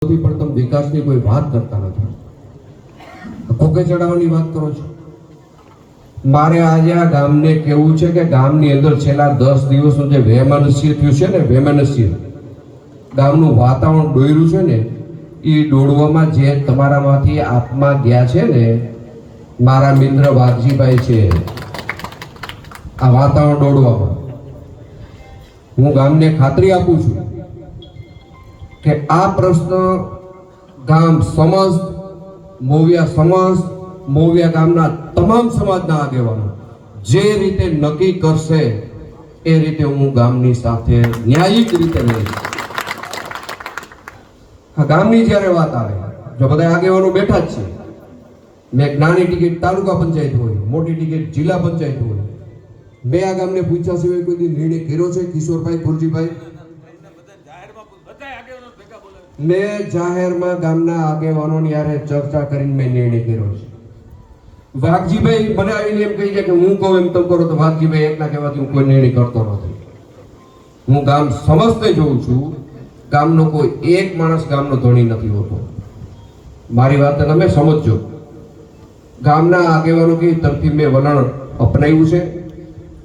પણ તમે વિકાસની કોઈ વાત કરતા નથી, કોકે ચડાવવાની વાત કરો છો. મારે આજે આ ગામને કહેવું છે કે ગામની અંદર છેલ્લા 10 દિવસનું જે વૈમનસ્ય થયું છે ને, વૈમનસ્ય ગામનું વાતાવરણ ડોયરું છે ને, એ ડોળવામાં જે તમારામાંથી આપમાં ગયા છે ને, મારા મિત્ર વાઘજીભાઈ છે, આ વાતાવરણ ડોળવામાં હું ગામને ખાતરી આપું છું કે આ પ્રશ્ન ગામ સમસ્ત મોવિયા ગામના તમામ સમાજના આગેવાનો જે રીતે નક્કી કરશે એ રીતે હું ગામની સાથે ન્યાયિક રીતે લઈશ. આ ગામની જ્યારે વાત આવે, જો બધા આગેવાનો બેઠા જ છે, મેં નાની ટિકિટ તાલુકા પંચાયત હોય, મોટી ટિકિટ જિલ્લા પંચાયત હોય, મેં આ ગામને પૂછ્યા સિવાય કોઈ દી નિર્ણય કર્યો છે? કિશોરભાઈ, ખુરજીભાઈ, મેં જાહેરમાં ગામના આગેવાનોની યારે ચર્ચા કરીને મેં નિર્ણય કર્યો છે. વાઘજીભાઈ મને આવીને એમ કહી છે કે હું કહું એમ તમે કરો, તો વાઘજીભાઈ એકના કહેવાથી હું કોઈ નિર્ણય કરતો નથી. હું ગામ સમસ્તે જોઉં છું, ગામનો કોઈ એક માણસ ગામનો ધણી નથી હોતો. મારી વાત તમે સમજજો. ગામના આગેવાનો કે તરફી મેં વલણ અપનાવ્યું છે.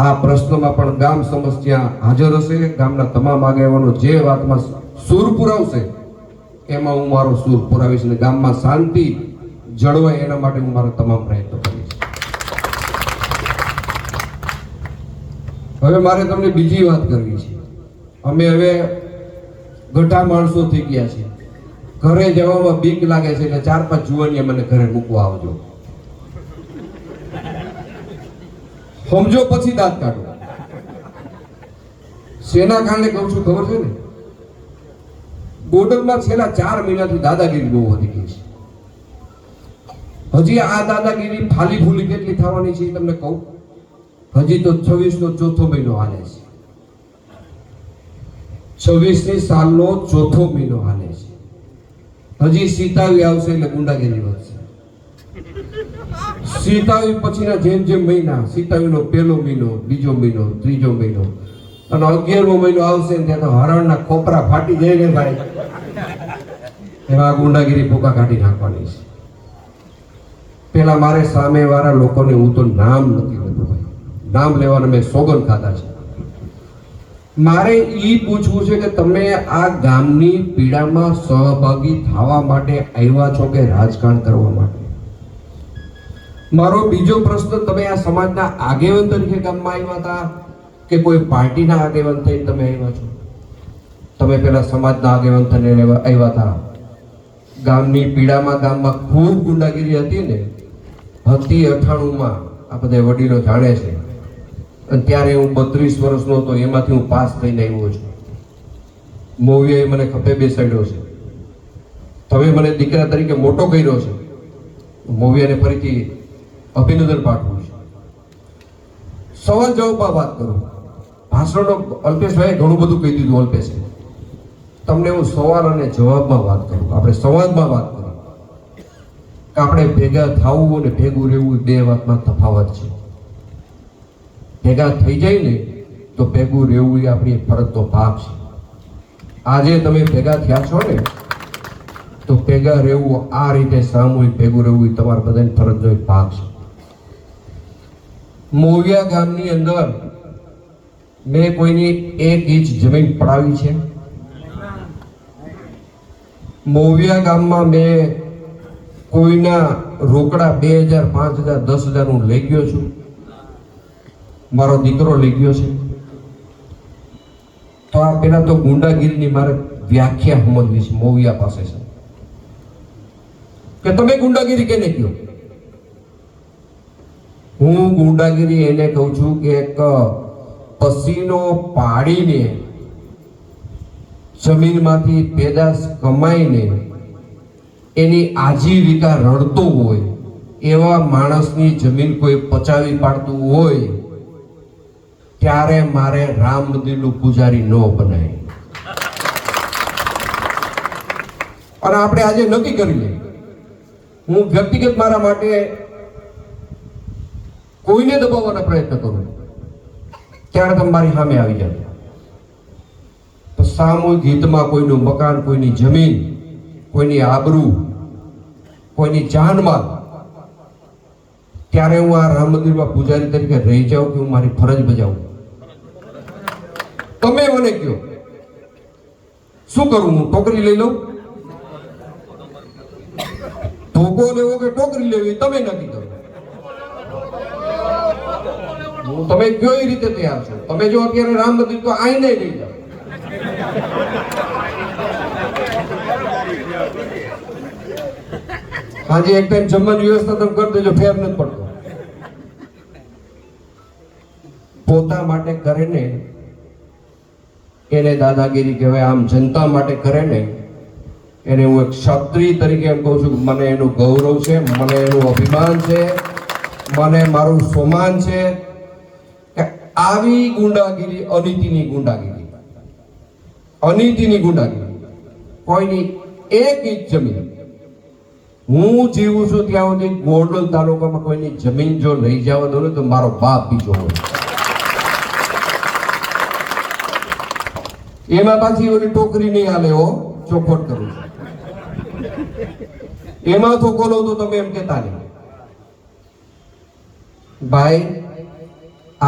આ પ્રશ્નમાં પણ ગામ સમસ્ત ત્યાં હાજર હશે. ગામના તમામ આગેવાનો જે વાતમાં સૂર પુરાવશે એમાં હું મારો સૂર પુરાવીશ અને ગામમાં શાંતિ જળવાય એના માટે હું મારા તમામ પ્રયત્નો કરીશ. હવે મારે તમને બીજી વાત કરવી છે. અમે હવે ગઠા માણસો થઈ ગયા છે. ઘરે જવામાં બીક લાગે છે એટલે 4-5 જુવાનીએ મને ઘરે મૂકવા આવજો. સમજો પછી દાંત કાઢો. શેના કારણે કહું છું ખબર છે ને? ગોડલમાં છેલ્લા 4 મહિનાથી દાદાગીરી બહુ વધી ગઈ છે. હજી આ દાદાગીરી ફાલી ફૂલી કેટલી થવાની છે તમને કહું. હજી તો 26નો ચોથો મહિનો હાલે છે. 26ની સાલનો ચોથો મહિનો હાલે છે. હજી સીતાવી આવશે એટલે ગુંડાગીરી વધશે. સીતાવી પછીના જેમ જેમ મહિના, સીતાવીનો પહેલો મહિનો, બીજો મહિનો, ત્રીજો મહિનો અને 11મો મહિનો આવશે ને ત્યાં તો હરણના ખોપરા ફાટી જાય ને ભાઈ, એમાં ગુંડાગીરી પોકા કાઢી નાખવાની છે. પેલા મારે સામે વાળા લોકોને હું તો નામ નથી લેતો ભાઈ, નામ લેવાના મેં સોગંદ ખાધા છે. મારે ઈ પૂછવું છે કે તમે આ ગામની પીડામાં સહભાગી થવા માટે આવ્યા છો કે રાજકારણ કરવા માટે? મારો બીજો પ્રશ્ન, તમે આ સમાજના આગેવાન તરીકે ગામમાં આવ્યા હતા કે કોઈ પાર્ટીના આગેવાન થઈને તમે આવ્યા છો? તમે પેલા સમાજના આગેવાન થઈને આવ્યા હતા. ગામની પીડામાં ગામમાં ખૂબ ગુંડાગીરી હતી ને, હતી 98માં, આ બધા વડીલો જાણે છે. અને ત્યારે હું 32 વર્ષનો હતો, એમાંથી હું પાસ થઈને આવ્યો છું. મોવિયાએ મને ખભે બેસાડ્યો છે. તમે મને દીકરા તરીકે મોટો કર્યો છે. મોવિયાને ફરીથી અભિનંદન પાઠવું છું. સવાલ જવાબમાં વાત કરું. ભાષણનો અલ્પેશભાઈએ ઘણું બધું કહી દીધું. અલ્પેશે, તમને હું સવાલ અને જવાબમાં વાત કરું. આપણે સંવાદમાં વાત કરીએ કે આપણે ભેગા થવું અને ભેગું રહેવું બે વાતમાં તફાવત છે. ભેગા થઈ જાય ને તો ભેગું રહેવું એ આપણી ફરજનો ભાગ છે. આજે તમે ભેગા થયા છો ને તો ભેગા રહેવું, આ રીતે સામૂહિક ભેગું રહેવું એ તમારા બધાની ફરજનો એક ભાગ છે. મોવિયા ગામની અંદર મેં કોઈની 1 ઇંચ જમીન પડાવી છે? મોવિયા ગામમાં મેં કોઈના રોકડા 2000, 5000, 10,000 હું લઈ ગયો છું? મારો દીકરો લઈ ગયો છે? તો આ પેલા તો ગુંડાગીરીની મારે વ્યાખ્યા સમજવી છે. મોવિયા પાસે છે કે તમે ગુંડાગીરી કેને કહો? હું ગુંડાગીરી એને કહું છું કે એક પસીનો પાડીને જમીનમાંથી પેદાશ કમાઈને એની આજીવિકા રડતો હોય એવા માણસની જમીન કોઈ પચાવી પાડતું હોય ત્યારે મારે રામ મંદિરનું પૂજારી ન બનાય. અને આપણે આજે નક્કી કરીએ, હું વ્યક્તિગત મારા માટે કોઈને દબાવવાના પ્રયત્ન કરું ત્યારે તમે મારી સામે આવી જાય. તો સામૂહિક હિતમાં કોઈનું મકાન, કોઈની જમીન કોઈની આબરૂ, કોઈની જાનમાલ, ત્યારે હું આ રામ મંદિરમાં પૂજારી તરીકે રહી જાઉં કે હું મારી ફરજ બજાવું? તમે મને કહો શું કરું? હું ટોકરી લઈ લઉં? ધોકો લેવો કે ટોકરી લેવી તમે નક્કી કરો. હું તમે કયો એ રીતે તૈયાર છો. તમે જો અત્યારે રામ મંદિર તો આઈને લઈ જાઓ. આજે એક ટાઈમ જમવાની વ્યવસ્થા તમે કરી દેજો, ફેર નથી પડતો. પોતા માટે કરે ને એને દાદાગીરી કહેવાય. આમ જનતા માટે કરે ને એને હું એક ક્ષત્રિય તરીકે એમ કહું છું, મને એનું ગૌરવ છે, મને એનું અભિમાન છે, મને મારું સન્માન છે કે આવી ગુંડાગીરી, અનીતિની ગુંડાગીરી, અનીતિની ગુંડાગીરી, કોઈની એક ઇંચ જમીન, હું જીવું છું ત્યાં સુધી ગોંડલ તાલુકામાં કોઈની જમીન જો લઈ જવા દો ને તો મારો બાપ બીજો હોય. એમાં પાછી ઓલી ટોકરી નહીં હાલે હો, ચોખવટ કરું છું. એમાં તો કોલો તો તમે એમ કેતા નહીં. ભાઈ,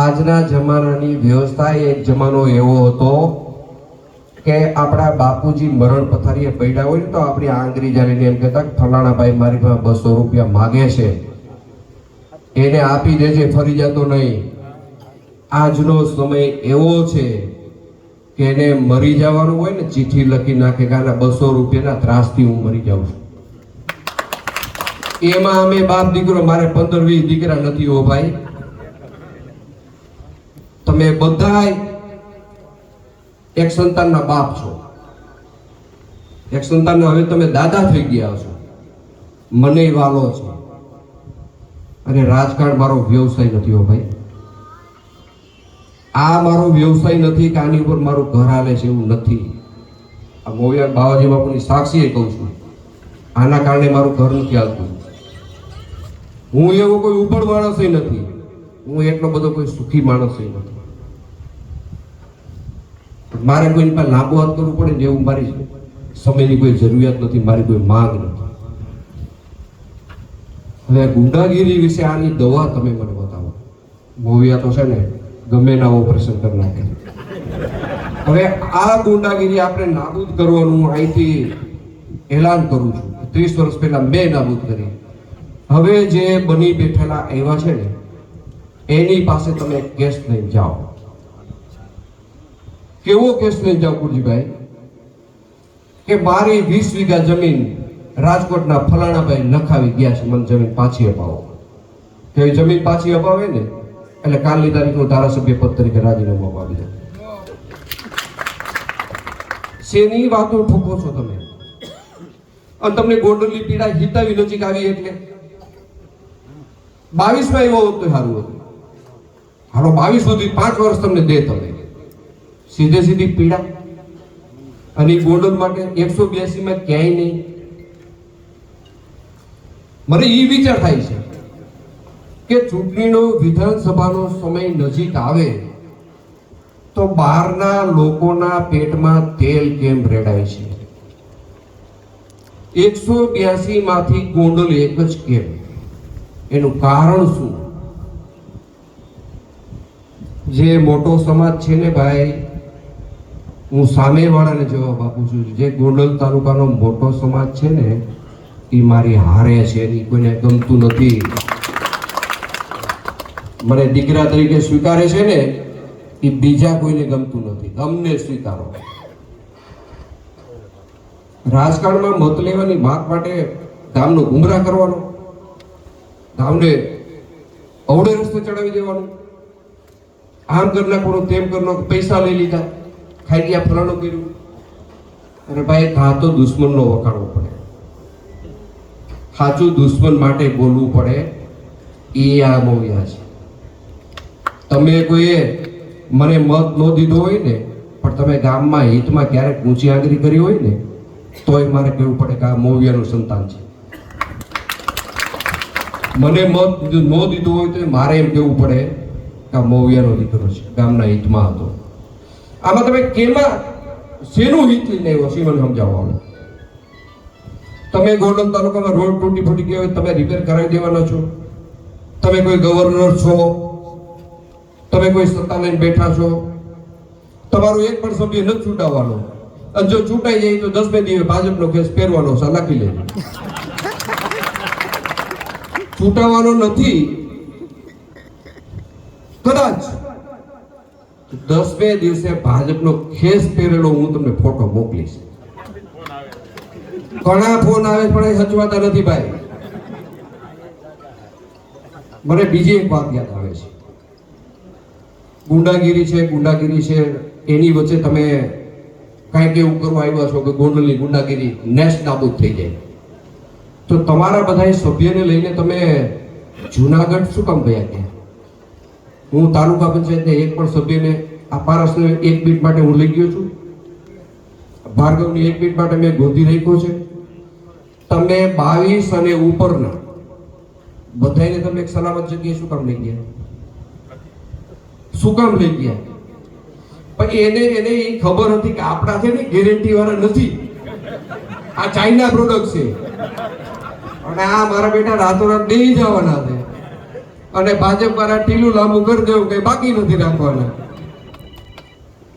આજના જમાનાની વ્યવસ્થા, એક જમાનો એવો હતો કે આપણા બાપુજી મરણ પથારીએ પડ્યા હોય ને તો આપણી આંગળી જાણીને એમ કહેતા ફલાણા ભાઈ મારી પાસે 200 રૂપિયા માગે છે, એને આપી દેજે, ફરી જતો નહીં. આજનો સમય એવો છે કે એને મરી જવાનું હોય ને ચિઠ્ઠી લખી નાખે કે આના 200 રૂપિયાના ત્રાસથી હું મરી જાઉં છું. એમાં અમે બાપ દીકરો, મારે 15-20 દીકરા નથી હો ભાઈ. તમે બધાય એક સંતાનના બાપ છો, એક સંતાનના હવે તમે દાદા થઈ ગયા છો. મને વાલો છે. અને રાજકારણ મારો વ્યવસાય નથી હો ભાઈ. આ મારો વ્યવસાય નથી કે આની ઉપર મારું ઘર હાલે છે, એવું નથી. આ મોવિયા બાવાજી બાપુની સાક્ષીએ કહું છું, આના કારણે મારું ઘર નથી હાલતું. હું એવો કોઈ ઉપડ માણસ નથી, હું એટલો બધો કોઈ સુખી માણસ નથી. મારે કોઈની પાસે લાંબો હાથ કરવું પડે ને એવું મારી સમયની કોઈ જરૂરિયાત નથી, મારી કોઈ માંગ નથી. હવે ગુંડાગીરી વિશે આની દવા તમે મને બતાવો. મોવિયા તો છે ને ગમે ના ઓપરેશન કરી નાખે. હવે આ ગુંડાગીરી આપણે નાબૂદ કરવાનું અહીંથી એલાન કરું છું. 30 વર્ષ પહેલા મેં નાબૂદ કરી. હવે જે બની બેઠેલા એવા છે ને એની પાસે તમે કેસ લઈને જાઓ. કેવો કેસ લઈને જાઓ કુરજીભાઈ? કે મારી 20 વીઘા જમીન રાજકોટના ફલાણાભાઈ લખાવી ગયા છે, મને જમીન પાછી અપાવો. કે જમીન પાછી અપાવે ને એટલે કાલની તારીખનું ધારાસભ્ય પદ તરીકે રાજીનામું અપાવી દે. શેની વાતો ઠોકો છો તમે? અને તમને ગોંડલની પીડા હિતાવી નજીક આવી એટલે 22માં એવો હોત તો સારું હતું. હાલો 22 સુધી 5 વર્ષ તમને દે, તમે સીધે સીધી પીડા. અને ગોંડલ માટે 182 માં ક્યાંય નહીં. મને એ વિચાર થાય છે કે ચૂંટણીનો, વિધાનસભાનો સમય નજીક આવે તો બહારના લોકોના પેટમાં તેલ કેમ રેડાય છે? 182 માંથી ગોંડલ એક જ કેમ? એનું કારણ શું? જે મોટો સમાજ છે ને ભાઈ, હું સામેવાળાને જવાબ આપું છું, જે ગોંડલ તાલુકાનો મોટો સમાજ છે ને એ મારી હારે છે, એની કોઈને ગમતું નથી. મને દીકરા તરીકે સ્વીકારે છે ને એ બીજા કોઈને ગમતું નથી. અમને સ્વીકારો. રાજકારણમાં મત લેવાની માગ માટે ગામનો ગુમરાહ કરવાનો, ગામને અવળે રસ્તે ચડાવી દેવાનું, આમ કરી નાખવાનું, તેમ કરી નાખવાનું, પૈસા લઈ લીધા, ખાઈ ગયા, ફલાણું કર્યું. અને ભાઈ કાં તો દુશ્મનનો વખાણવો પડે, સાચું દુશ્મન માટે બોલવું પડે. એ આ મોવિયા છે. તમે કોઈએ મને મત ન દીધો હોય ને પણ તમે ગામમાં હિતમાં ક્યારેક ઊંચી આંગળી કરી હોય ને તોય મારે કહેવું પડે કે આ મોવિયાનું સંતાન છે. મને મત ન દીધો હોય તો મારે એમ કહેવું પડે કે આ મોવિયાનો દીકરો છે, ગામના હિતમાં હતો. આમાં તમે કેમાં શેનું હિત લઈને આવ્યો છે મને સમજાવવાનું. તમે ગોંડલ તાલુકામાં રોડ તૂટી ફૂટી ગયો હોય તમે રિપેર કરાવી દેવાના છો? તમે કોઈ ગવર્નર છો? તમે કોઈ સત્તા લઈને બેઠા છો? તમારો એક પણ સભ્ય નથી છૂટાવવાનો, અને જો છૂટાઈ જાય તો 10 દિવસે ભાજપનો કેસ પહેરવાનો છે, લખી લેજો. છૂટાવવાનો નથી. કદાચ 10 દિવસે ભાજપનો કેસ પહેરેલો હું તમને ફોટો મોકલીશ. ઘણા ફોન આવે પણ એ સચવાતા નથી ભાઈ. મને બીજી એક વાત યાદ આવે છે. ગુંડાગીરી છે એની વચ્ચે તમે કાંઈક એવું કરવા આવ્યા છો કે ગોંડલની ગુંડાગીરી નેસ્ટ નાબૂદ થઈ જાય, તો તમારા બધા સભ્યને લઈને તમે જુનાગઢ શું કામ ગયા ત્યાં? હું તાલુકા પંચાયતના એક પણ સભ્યને આ પારસને 1 મિનિટ માટે હું લઈ ગયો છું. ભાર્ગવની 1 મિનિટ માટે મેં ગોતી રાખ્યો છે. તમે 22 અને ઉપરના બધાને તમે એક સલામત જગ્યાએ શું કામ લઈ ગયા? શું કામ લઈ ગયા? પણ એને એ ખબર હતી કે આપણા છે ને ગેરંટી વાળા નથી, આ ચાઇના પ્રોડક્ટ છે, અને આ મારા બેટા રાતોરાત દઈ જવાના છે, અને ભાજપ વાળા ટીલું લાંબુ કરી દેવું કઈ બાકી નથી રાખવાના,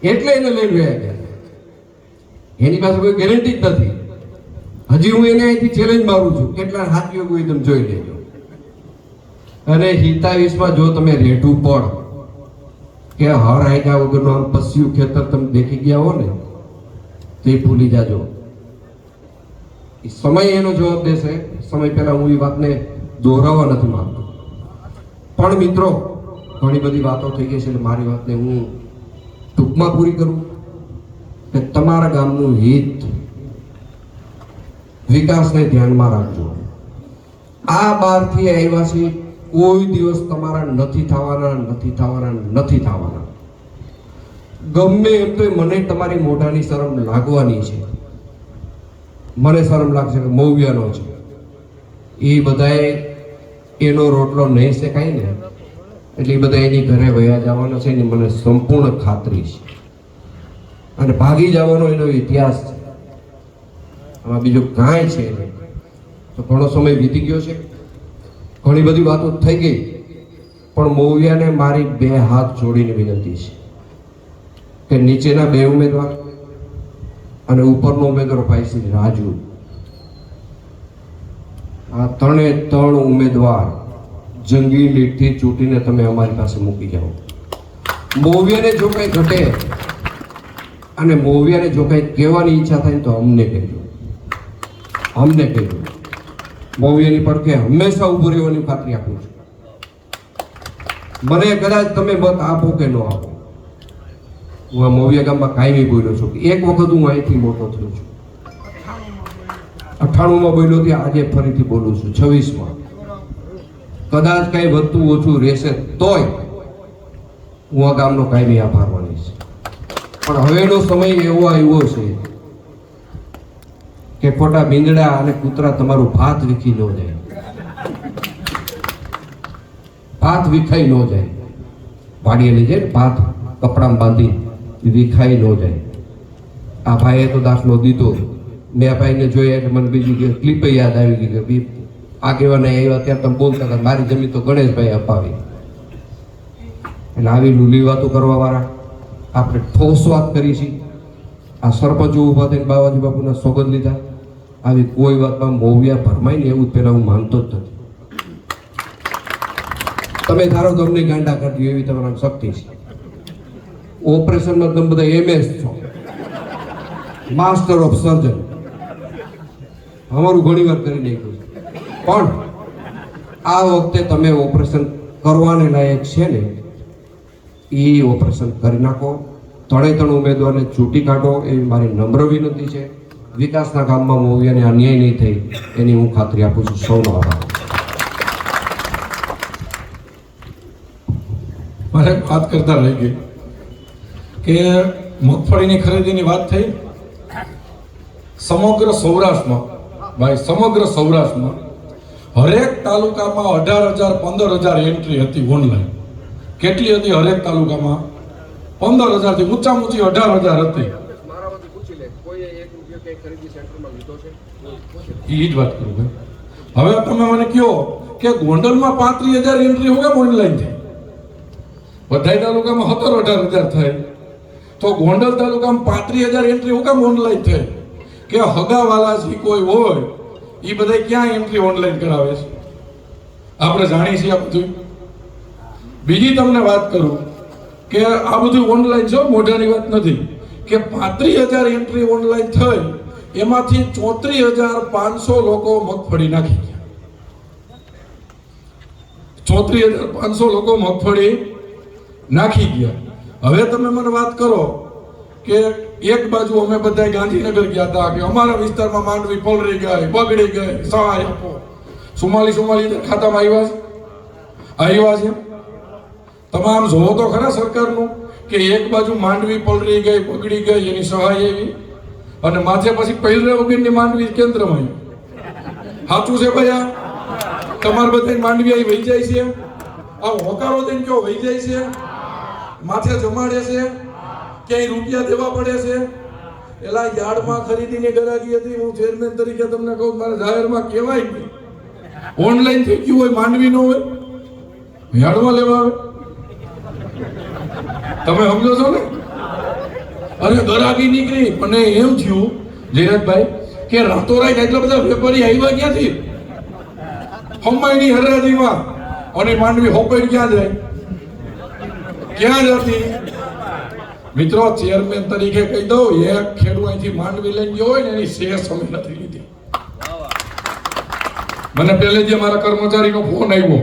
એટલે એને લઈને ગયા ગયા. એની પાસે કોઈ ગેરંટી જ નથી. હજી હું એને અહીંથી ચેલેન્જ મારું છું, કેટલા હાથીઓ એકદમ જોઈ લેજો. અને 27માં જો તમે રેઠું પડ કે હર આયગા વગરનું આમ પસ્યું ખેતર તમે દેખી ગયા હો ને, તો એ ભૂલી જાજો. સમય એનો જવાબ દેશે. સમય પહેલા હું એ વાતને દોહરાવવા નથી માંગતો, પણ મિત્રો ઘણી બધી વાતો થઈ ગઈ છે, એટલે મારી વાતને હું ટૂંકમાં પૂરી કરું કે તમારા ગામનું હિત, વિકાસને ધ્યાનમાં રાખજો. આ બહારથી આવ્યા છે, કોઈ દિવસ તમારા નથી થવાના. ગમે એમ તો મને તમારી મોઢાની શરમ લાગવાની છે. મને શરમ લાગશે કે મૌવ્યાનો છે, એ બધાએ એનો રોટલો નહીં શેકાય ને એટલે એ બધા એની ઘરે વયા જવાનો છે, એની મને સંપૂર્ણ ખાતરી છે. અને ભાગી જવાનો એનો ઇતિહાસ છે. આમાં બીજું કાંઈ છે નહીં. તો ઘણો સમય વીતી ગયો છે, ઘણી બધી વાતો થઈ ગઈ, પણ મૌવ્યાને મારી 2 હાથ જોડીને વિનંતી છે કે નીચેના 2 ઉમેદવાર અને ઉપરનો ઉમેદવાર ભાઈ શ્રી રાજુ, આ 3 ઉમેદવાર જંગી લીટથી ચૂંટીને તમે અમારી પાસે મૂકી જાઓ. મૌવ્યાને જો કંઈ ઘટે અને મૌવ્યાને જો કંઈ કહેવાની ઈચ્છા થાય તો અમને કહેજો. મૌવ્યાની પડખે હંમેશા ઊભું રહેવાની ખાતરી આપું છું. મને કદાચ તમે મત આપો કે ન આપો, હું આ મૌવ્યા ગામમાં કાયમી બોલ્યો છું કે એક વખત હું અહીંથી મોટો થયો છું. 98માં બોલ્યો હતી, આજે ફરીથી બોલું છું 26માં. કદાચ કઈ વધતું ઓછું રહેશે તોય હું આ ગામનો કાયમી આભાર માનીશ. પણ હવેનો સમય એવો આવ્યો છે કે ખોટા બિંદડા અને કૂતરા તમારું ભાત વિખી ન જાય, ભાત વિખાઈ ન જાય. વાડીએ લઈ જાય ભાત કપડામાં બાંધી વિખાઈ ન જાય. આ ભાઈએ તો દાખલો દીધો. મેં આ ભાઈને જોયા એટલે મને બીજી ક્લિપ યાદ આવી ગઈ કે આગેવાને આવ્યા ત્યાં તમે બોલતા હતા મારી જમીન તો ગણેશભાઈ અપાવી. એટલે આવી લૂલી વાતો કરવા વાળા આપણે ઠોસ વાત કરી છે. આ સરપંચો ઊભા થઈને બાવાજી બાપુના સોગંદ લીધા. આવી કોઈ વાતમાં મૌવ્યા ભરમાય ને એવું પહેલા હું માનતો જ નથી. તમે ધારો તમને ગાંડા કરી એવી તમારા શક્તિ છે. ઓપરેશનમાં તમે બધા MS છો, માસ્ટર ઓફ સર્જન. અમારું ઘણી વાર કરી નાખ્યું, પણ આ વખતે તમે ઓપરેશન કરવાને લાયક છે ને એ ઓપરેશન કરી નાખો. 3 ઉમેદવારને ચૂંટી કાઢો એવી મારી નમ્ર વિનંતી છે. વિકાસના કામમાં મૌવ્યાને અન્યાય નહીં થઈ એની હું ખાતરી આપું છું. સૌનો આભાર. મારે વાત કરતા રહી ગઈ કે મગફળીની ખરીદીની વાત થઈ. સમગ્ર સૌરાષ્ટ્રમાં ભાઈ, સમગ્ર સૌરાષ્ટ્રમાં હરેક તાલુકામાં 18,000 15,000 એન્ટ્રી હતી ઓનલાઈન. કેટલી હતી હરેક તાલુકામાં? 15,000 થી ઊંચામાં ઊંચી 18,000 હતી. એ જ વાત કરું ભાઈ. હવે તમે મને કહો કે ગોંડલમાં 35,000 એન્ટ્રી હું કેમ ઓનલાઈન થઈ? બધા તાલુકામાં 17-18,000 થાય, તો ગોંડલ તાલુકામાં 35,000 એન્ટ્રી હું કેમ ઓનલાઈન થઈ? કે હગાવાલા જે કોઈ હોય એ બધા ક્યાં એન્ટ્રી ઓનલાઈન કરાવે છે? આપણે જાણીએ છીએ આ બધું. બીજી તમને વાત કરું કે આ બધું ઓનલાઈન છે, મોઢાની વાત નથી, કે 35,000 એન્ટ્રી ઓનલાઈન થઈ, એમાંથી 34,500 લોકો મગફળી નાખી ગયા. 34,500 લોકો મગફળી નાખી ગયા. હવે તમે મને વાત કરો કે એક બાજુ અમે બધા ગાંધીનગર ગયા હતા કે અમારા વિસ્તારમાં માંડવી પલળી ગઈ, બગડી ગઈ, સહાય આપો. 44 ખાતામાં આવ્યા છે. તમે આમ જોવો તો ખરા સરકારનું કે એક બાજુ માંડવી પલળી ગઈ, બગડી ગઈ, એની સહાય એવી, અને માથે પછી પહેલા વગરની માંડવી કેન્દ્રમાં આવી. સાચું છે ભાઈ? આ તમારે બધા માંડવી આવી વહી જાય છે, આ હોકારો દઈને કેવો વહી જાય છે, માથે જમાડે છે, ક્યાંય રૂપિયા દેવા પડે છે. એલા યાર્ડમાં ખરીદીની ગરાગી હતી, હું ચેરમેન તરીકે તમને કહું, મારે જાહેરમાં કહેવાય નહીં. ઓનલાઈન થઈ ગયું હોય, માંડવી ન હોય, યાર્ડમાં લેવા આવે. તમે સમજો છો ને? અરે ગરાગી નીકળી, અને એમ થયું જયરાજભાઈ કે રાતોરાત એટલા બધા વેપારી આવ્યા ક્યાંથી? હમાયની હરાજીમાં, અને માંડવી હોપાઈ ક્યાં જાય? ક્યાં જતી? મિત્રો, ચેરમેન તરીકે કહી દઉં, એક ખેડૂત અહીંથી માંડવી લઈને ગયો હોય ને એની શેષ અમે નથી લીધી. મને પહેલે જે મારા કર્મચારીનો ફોન આવ્યો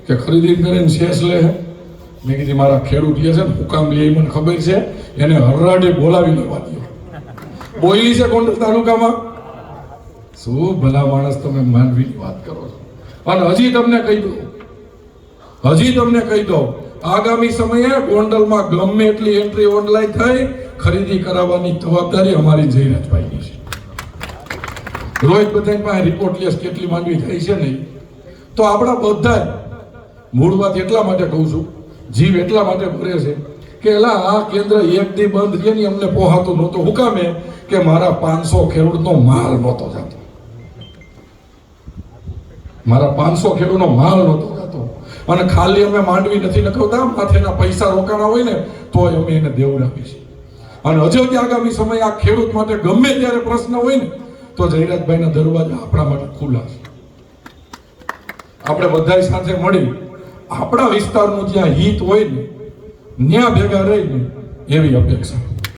કે ખરીદી કરીને શેષ લે. મેં કીધી મારા ખેડૂત છે ને હુકામ લે મને ખબર છે, એને હરરાડે બોલાવી લેવા દો. બોયલી છે ગોંડલ તાલુકામાં. શું ભલા માણસ તમે માંડવીની વાત કરો છો? અને હજી તમને કહી દઉં, આગામી સમયે ગોંડલમાં ગમે એટલી એન્ટ્રી ઓનલાઈન થઈ, ખરીદી કરાવવાની જવાબદારી અમારી જયરાજભાઈની છે. રોજ બધાની પાસે રિપોર્ટ લેસ કેટલી માંડવી થઈ છે નહીં. તો આપણા બધા મૂળ વાત એટલા માટે કહું છું, જીવ એટલા માટે ભરે છે કે એલા આ કેન્દ્ર એક દી બંધ છે ને અમને પોહાતું નહોતું. હુકામે કે મારા 500 ખેડૂતનો માલ નહોતો જતો. મારા 500 ખેડૂતનો માલ નહોતો જતો. અને ખાલી અમે માંડવી નથી નખવતા, માથેના પૈસા રોકાણા હોય ને તો અમે એને દેવડાવી છે. અને હજુ કે આગામી સમય આ ખેડૂત માટે ગમે ત્યારે પ્રશ્ન હોય ને તો જયરાજભાઈના દરવાજા આપણા માટે ખુલ્લા છે. આપણે બધા સાથે મળી આપણા વિસ્તારનું જ્યાં હિત હોય ને ત્યાં ભેગા રહીને એવી અપેક્ષા.